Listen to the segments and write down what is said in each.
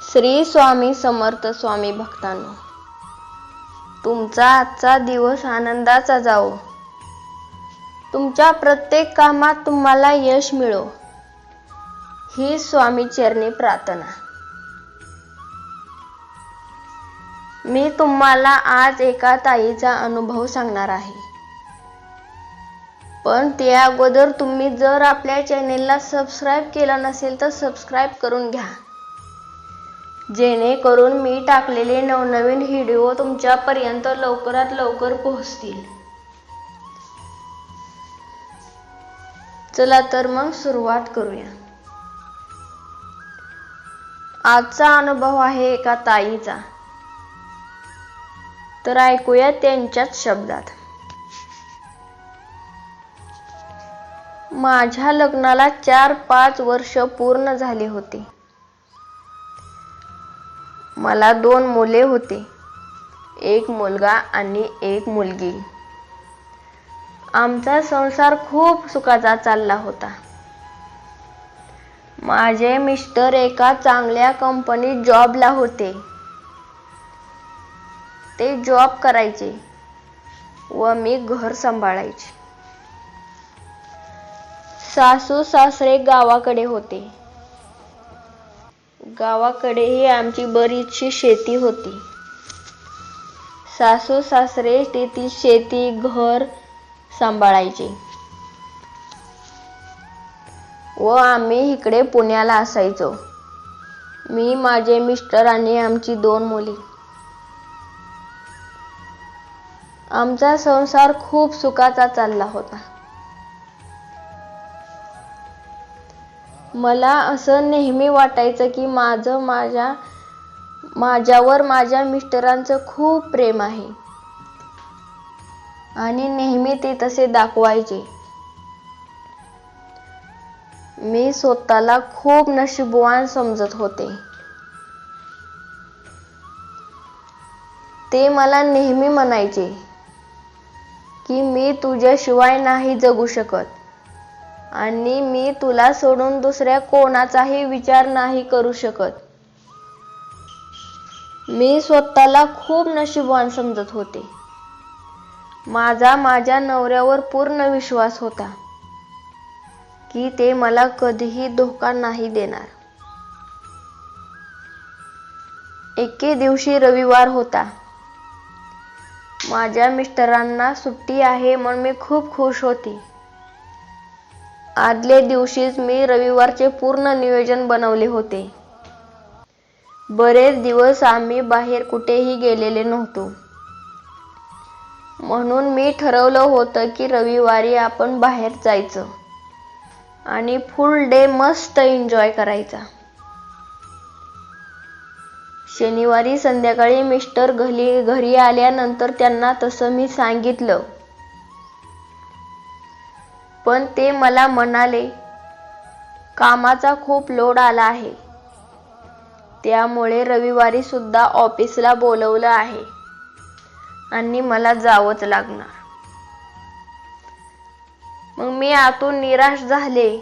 श्री स्वामी समर्थ स्वामी भक्तांनो, तुमचा आजचा दिवस आनंदाचा जावो. तुमच्या प्रत्येक कामात तुम्हाला यश मिळो ही स्वामी चरणी प्रार्थना. मी तुम्हाला आज एका ताईचा अनुभव सांगणार आहे. पण त्या अगोदर तुम्ही जर आपल्या चॅनेलला सबस्क्राइब केलं नसेल तर सबस्क्राइब करून घ्या, जेणेकरून मी टाकलेले नवनवीन व्हिडिओ तुमच्यापर्यंत लवकरात लवकर पोहोचतील. चला तर मग सुरुवात करूया. आजचा अनुभव आहे एका ताईचा, तर ऐकूया त्यांच्याच शब्दात. माझ्या लग्नाला 4-5 वर्ष पूर्ण झाली होती. मला 2 मुले होते, एक मुलगा आणि एक मुलगी. आमचा संसार खूप सुखाचा चालला होता. माझे मिस्टर एका चांगल्या कंपनीत जॉबला होते. ते जॉब करायचे व मी घर सांभाळायचे. सासू सासरे गावाकडे होते. गावाकडेही आमची बरीचशी शेती होती. सासू सासरे तेथील शेती घर सांभाळायचे व आम्ही इकडे पुण्याला असायचो. मी, माझे मिस्टर आणि आमची 2 मुली. आमचा संसार खूप सुखाचा चालला होता. मला असं नेहमी वाटायचं की माझ्यावर माझ्या मिस्टरांचं खूप प्रेम आहे आणि नेहमी ते तसे दाखवायचे. मी स्वतःला खूप नशीबवान समजत होते. ते मला नेहमी म्हणायचे की मी तुझ्याशिवाय नाही जगू शकत आणि मी तुला सोडून दुसऱ्या कोणाचाही विचार नाही करू शकत. मी स्वतःला खूप नशीबवान समजत होते. माझ्या नवऱ्यावर पूर्ण विश्वास होता की ते मला कधीही धोका नाही देणार. एके दिवशी रविवार होता. माझ्या मिस्टरांना सुट्टी आहे म्हणून मी खूप खुश होती. आदल्या दिवशीच मी रविवारचे पूर्ण नियोजन बनवले होते. बरेच दिवस आम्ही बाहेर कुठेही गेलेले नव्हतो, म्हणून मी ठरवलं होतं की रविवारी आपण बाहेर जायचं आणि फुल डे मस्त एन्जॉय करायचा. शनिवारी संध्याकाळी मिस्टर घरी आल्यानंतर त्यांना तसं मी सांगितलं, पण ते मला म्हणाले कामाचा खूप लोड आला आहे, त्यामुळे रविवारी सुद्धा ऑफिसला बोलवलं आहे आणि मला जावंच लागणार. मग मी आतून निराश झाले,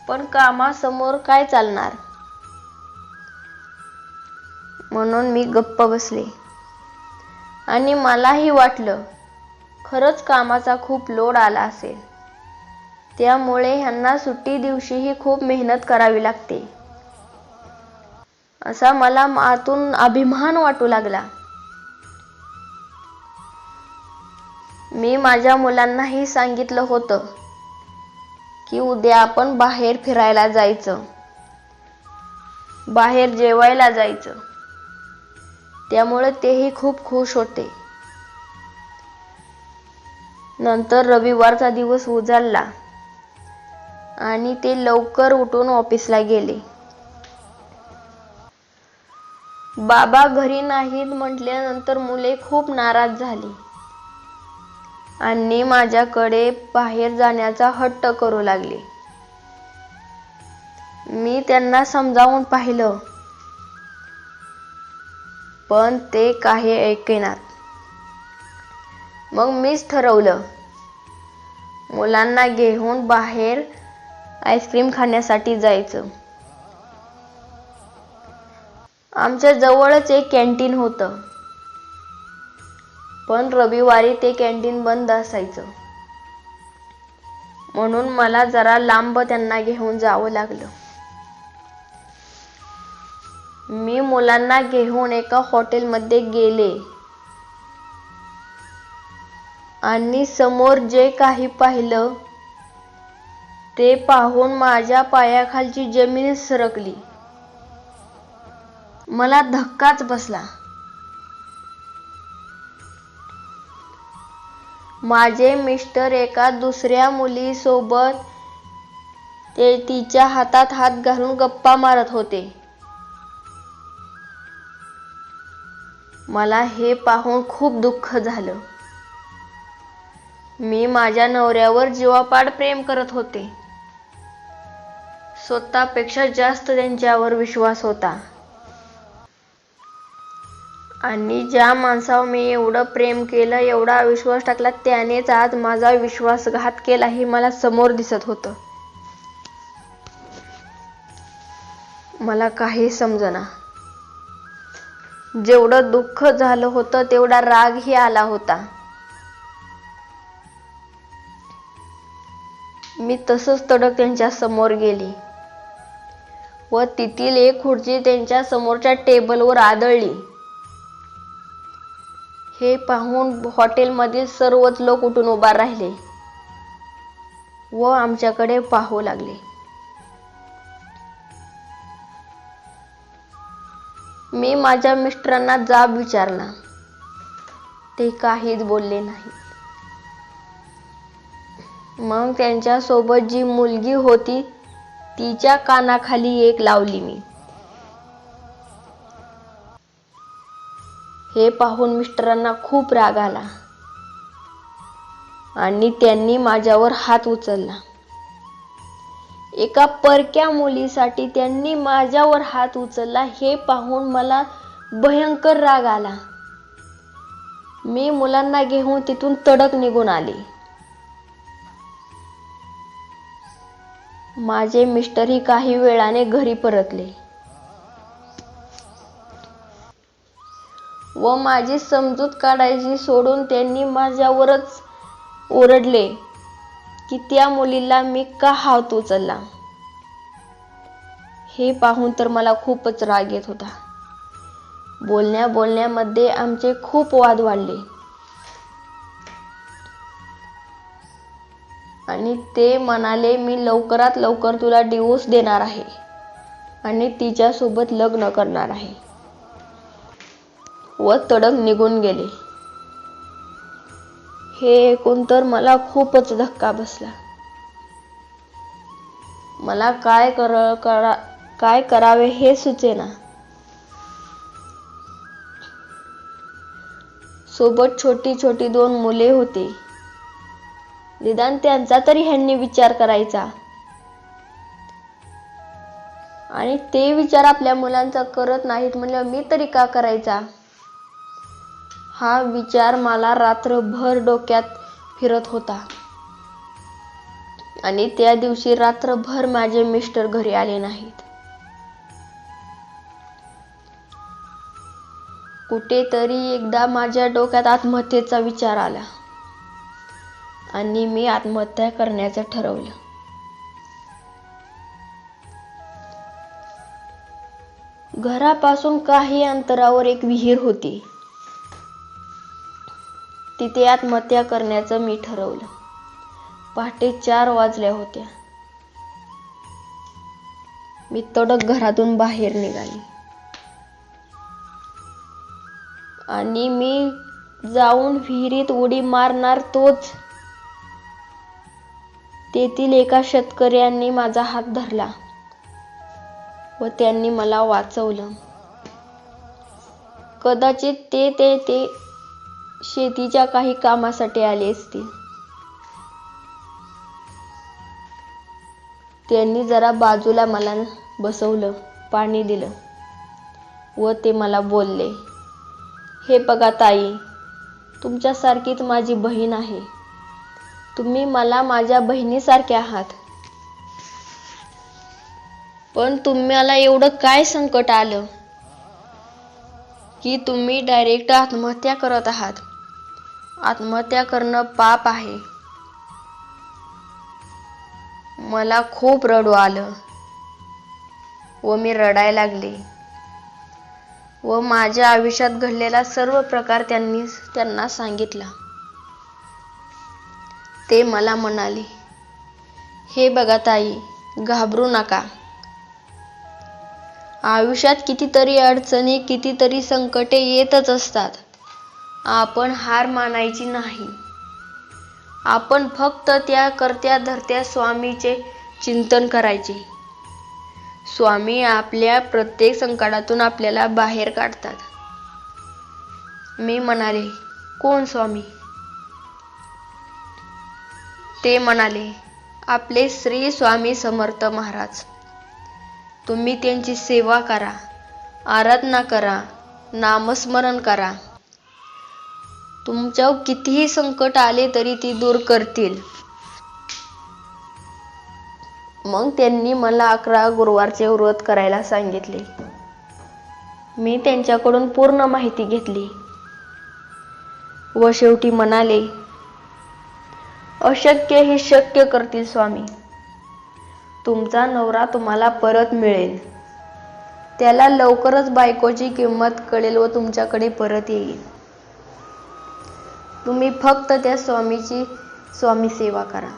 पण कामासमोर काय चालणार, म्हणून मी गप्प बसले. आणि मलाही वाटलं खरंच कामाचा खूप लोड आला असेल, त्यामुळे ह्यांना सुट्टी दिवशीही खूप मेहनत करावी लागते असा मला आतून अभिमान वाटू लागला. मी माझ्या मुलांनाही सांगितलं होतं की उद्या आपण बाहेर फिरायला जायचं, बाहेर जेवायला जायचं. त्यामुळे तेही खूप खुश होते. नंतर रविवारचा दिवस उजाडला आणि ते लवकर उठून ऑफिसला गेले. बाबा घरी नाहीत म्हटल्यानंतर मुले खूप नाराज झाली आणि माझ्याकडे बाहेर जाण्याचा हट्ट करू लागले. मी त्यांना समजावून पाहिलं, पण ते काही ऐकेनात. मग मीच ठरवलं मुलांना घेऊन बाहेर आईस्क्रीम खाण्यासाठी जायचं. आमच्या जवळच एक कॅन्टीन होतं, पण रविवारी ते कॅन्टीन बंद असायचं, म्हणून मला जरा लांब त्यांना घेऊन जावं लागलं. मी मुलांना घेऊन एका हॉटेलमध्ये गेले आणि समोर जे काही पाहिलं ते पाहून माझ्या पायाखालची जमीन सरकली. मला धक्काच बसला. माझे मिस्टर एका दुसऱ्या मुलीसोबत तिच्या हातात हात घालून गप्पा मारत होते. मला हे पाहून खूप दुःख झालं. मी माझ्या नवऱ्यावर जीवापाड प्रेम करत होते. स्वतःपेक्षा जास्त त्यांच्यावर विश्वास होता. आणि ज्या माणसावर मी एवढं प्रेम केलं, एवढा विश्वास टाकला, त्यानेच आज माझा विश्वासघात केला हे मला समोर दिसत होतं. मला काही समजना. जेवढं दुःख झालं होतं तेवढा रागही आला होता. मी तसंच तडक त्यांच्या समोर गेली व तेथील एक खुर्ची त्यांच्या समोरच्या टेबलवर आदळली. हे पाहून हॉटेलमधील सर्वच लोक उठून उभा राहिले व आमच्याकडे पाहू लागले. मी माझ्या मिस्टरांना जाब विचारला. ते काहीच बोलले नाही. मग त्यांच्या सोबत जी मुलगी होती तिच्या कानाखाली एक लावली मी. हे पाहून मिस्टरांना खूप राग आला आणि त्यांनी माझ्यावर हात उचलला. एका परक्या मुलीसाठी त्यांनी माझ्यावर हात उचलला हे पाहून मला भयंकर राग आला. मी मुलांना घेऊन तिथून तडक निघून आले. माझे मिस्टरही काही वेळाने घरी परतले व माझी समजूत काढायची सोडून त्यांनी माझ्यावरच ओरडले की त्या मुलीला मी का हात उचलला. हे पाहून तर मला खूपच राग येत होता. बोलण्यामध्ये आमचे खूप वाद वाढले आणि ते म्हणाले मी लवकरात लवकर तुला डिवोर्स देणार आहे आणि तिच्यासोबत लग्न करणार आहे व तडक निघून गेले. हे ऐकून तर मला खूपच धक्का बसला. मला काय करावे हे सुचेना. सोबत छोटी छोटी 2 मुले होती. निदान त्यांचा तरी ह्यांनी विचार करायचा आणि ते विचार आपल्या मुलांचा करत नाहीत म्हणजे मी तरी का करायचा. हा विचार मला रात्रभर डोक्यात फिरत होता आणि त्या दिवशी रात्रभर माझे मिस्टर घरी आले नाहीत. कुठेतरी एकदा माझ्या डोक्यात आत्महत्येचा विचार आला आणि मी आत्महत्या करण्याचं ठरवलं. घरापासून काही अंतरावर एक विहीर होती. तिथे आत्महत्या करण्याचं मी ठरवलं. पहाटे 4 वाजल्या होत्या. मी तडक घरातून बाहेर निघाली आणि मी जाऊन विहिरीत उडी मारणार तोच तेथील एका शेतकऱ्यांनी माझा हात धरला व त्यांनी मला वाचवलं. कदाचित ते शेतीच्या काही कामासाठी आले असतील. त्यांनी जरा बाजूला मला बसवलं, पाणी दिलं व ते मला बोलले, हे बघा ताई, तुमच्यासारखीच माझी बहीण आहे. तुम्ही मला माझ्या बहिणीसारखे आहात. पण तुम्हाला एवढं काय संकट आलं की तुम्ही डायरेक्ट आत्महत्या करत आहात. आत्महत्या करणं पाप आहे. मला खूप रडू आलं व मी रडायला लागले व माझ्या आयुष्यात घडलेला सर्व प्रकार त्यांना सांगितला. ते मला म्हणाले, हे बघा ताई, घाबरू नका. आयुष्यात कितीतरी अडचणी, कितीतरी संकटे येतच असतात. आपण हार मानायची नाही. आपण फक्त त्या करत्या धरत्या स्वामीचे चिंतन करायचे. स्वामी आपल्या प्रत्येक संकटातून आपल्याला बाहेर काढतात. मी म्हणाले, कोण स्वामी? ते म्हणाले, आपले श्री स्वामी समर्थ महाराज. तुम्ही त्यांची सेवा करा, आराधना करा, नामस्मरण करा. तुमच्यावर कितीही संकट आले तरी ती दूर करतील. मग त्यांनी मला 11 गुरुवारचे व्रत करायला सांगितले. मी त्यांच्याकडून पूर्ण माहिती घेतली व शेवटी म्हणाले, अशक्य हे शक्य करतील स्वामी. तुमचा नवरा तुम्हाला परत मिळेल. त्याला लवकरच बायकोची किंमत कळेल व तुमच्याकडे परत येईल. तुम्ही फक्त त्या स्वामी सेवा करा.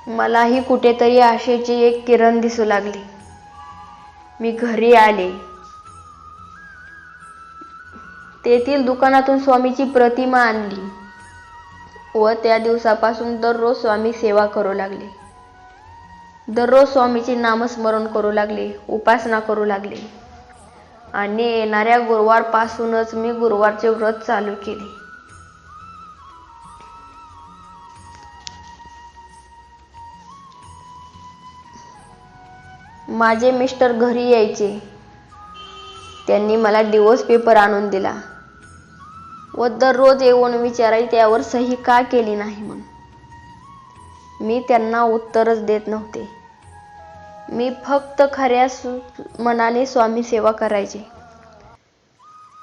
मलाही कुठेतरी आशेची एक किरण दिसू लागली. मी घरी आले. तेथील दुकानातून स्वामीची प्रतिमा आणली व त्या दिवसापासून दररोज स्वामी सेवा करू लागले. दररोज स्वामीचे नामस्मरण करू लागले, उपासना करू लागले आणि येणाऱ्या गुरुवारपासूनच मी गुरुवारचे व्रत चालू केले. माझे मिस्टर घरी यायचे. त्यांनी मला डिवोर्स पेपर आणून दिला व दररोज येऊन विचारायचे त्यावर सही का केली नाही म्हणून. मी त्यांना उत्तरच देत नव्हते. मी फक्त खऱ्या मनाने स्वामी सेवा करायचे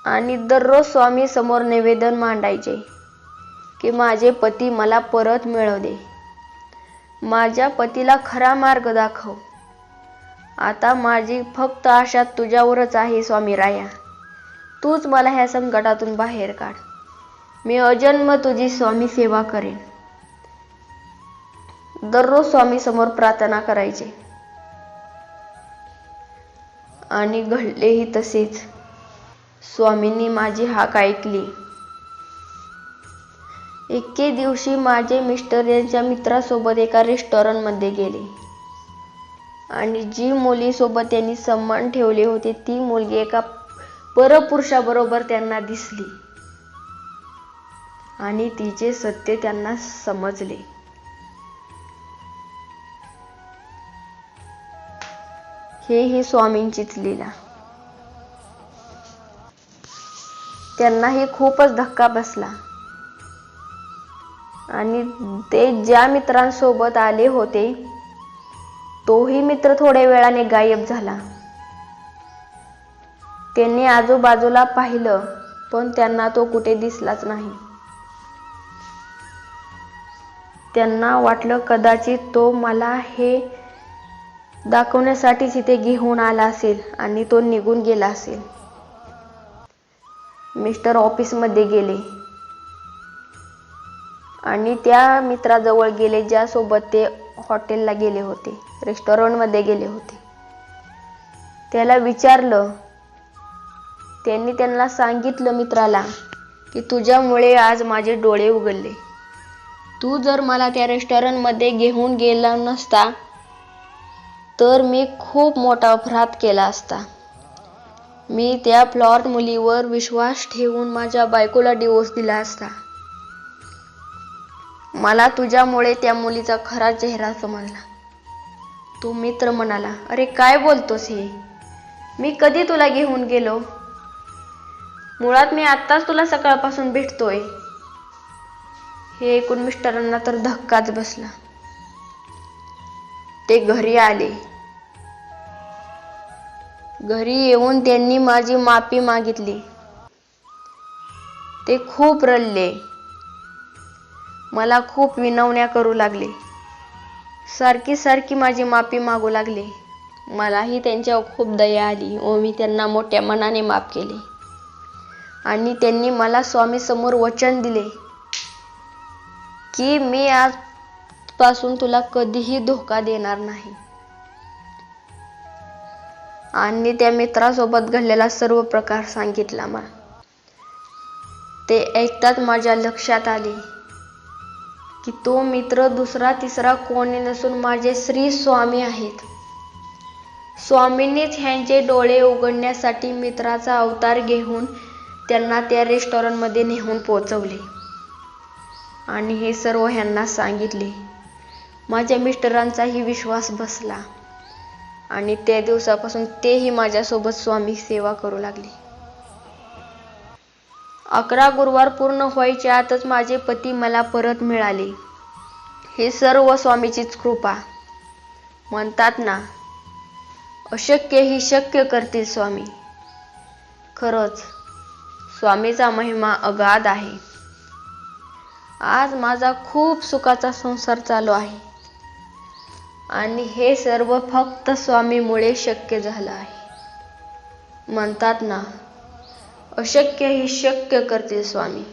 आणि दररोज स्वामी समोर निवेदन मांडायचे की माझे पती मला परत मिळव दे. माझ्या पतीला खरा मार्ग दाखव. आता माझी फक्त आशा तुझ्यावरच आहे स्वामी राया. तूच मला ह्या संकटातून बाहेर काढ. मी अजन्म तुझी स्वामी सेवा करेन. दररोज स्वामी समोर प्रार्थना करायचे आणि घडलेही तसेच. स्वामींनी माझी हाक ऐकली. एके दिवशी माझे मिस्टर यांच्या मित्रासोबत एका रेस्टॉरंटमध्ये गेले आणि जी मुलीसोबत त्यांनी संबंध ठेवले होते ती मुलगी एका परपुरुषाबरोबर त्यांना दिसली आणि तिचे सत्य त्यांना समजले. ही स्वामींचीच लीला. त्यांनाही खूपच धक्का बसला आणि ते ज्या मित्रांसोबत आले होते तोही मित्र थोड्या वेळाने गायब झाला. त्यांनी आजूबाजूला पाहिलं पण त्यांना तो कुठे दिसलाच नाही. त्यांना वाटलं कदाचित तो मला हे दाखवण्यासाठीच इथे घेऊन आला असेल आणि तो निघून गेला असेल. मिस्टर ऑफिसमध्ये गेले आणि त्या मित्राजवळ गेले ज्यासोबत ते हॉटेलला गेले होते, रेस्टॉरंटमध्ये गेले होते. त्याला विचारलं. त्यांनी त्यांना सांगितलं मित्राला की तुझ्यामुळे आज माझे डोळे उघडले. तू जर मला त्या रेस्टॉरंटमध्ये घेऊन गेला नसता तर मी खूप मोठा अपराध केला असता. मी त्या फ्लॉट मुलीवर विश्वास ठेवून माझ्या बायकोला डिवोर्स दिला असता. मला तुझ्यामुळे त्या मुलीचा खरा चेहरा समजला. तो मित्र म्हणाला, अरे काय बोलतोस हे? मी कधी तुला घेऊन गेलो? मुळात मी आत्ताच तुला सकाळपासून भेटतोय. हे ऐकून मिस्टरांना तर धक्काच बसला. ते घरी आले. घरी येऊन त्यांनी माझी माफी मागितली. ते खूप रडले. मला खूप विनवण्या करू लागले. सारखी सारखी माझी माफी मागू लागले. मलाही त्यांच्यावर खूप दया आली व मी त्यांना मोठ्या मनाने माफ केले. आणि त्यांनी मला स्वामी समोर वचन दिले की मी आजपासून तुला कधीही धोका देणार नाही. आणि त्या मित्रासोबत घडलेला सर्व प्रकार सांगितला मला. ते ऐकताच माझ्या लक्षात आले की तो मित्र दुसरा तिसरा कोणी नसून माझे श्री स्वामी आहेत. स्वामींनीच ह्यांचे डोळे उघडण्यासाठी मित्राचा अवतार घेऊन त्यांना त्या रेस्टॉरंटमध्ये नेऊन पोहोचवले आणि हे सर्व ह्यांना सांगितले. माझ्या मिस्टरांचाही विश्वास बसला आणि त्या दिवसापासून तेही माझ्यासोबत स्वामी सेवा करू लागले. 11 गुरुवार पूर्ण व्हायच्या आतच माझे पती मला परत मिळाले. हे सर्व स्वामीचीच कृपा. म्हणतात ना, अशक्य ही शक्य करतील स्वामी. खरंच स्वामीचा महिमा अगाध आहे. आज माझा खूप सुखाचा संसार चालू आहे आणि हे सर्व फक्त स्वामीमुळे शक्य झालं आहे. म्हणतात ना, अशक्य ही शक्य करतील स्वामी.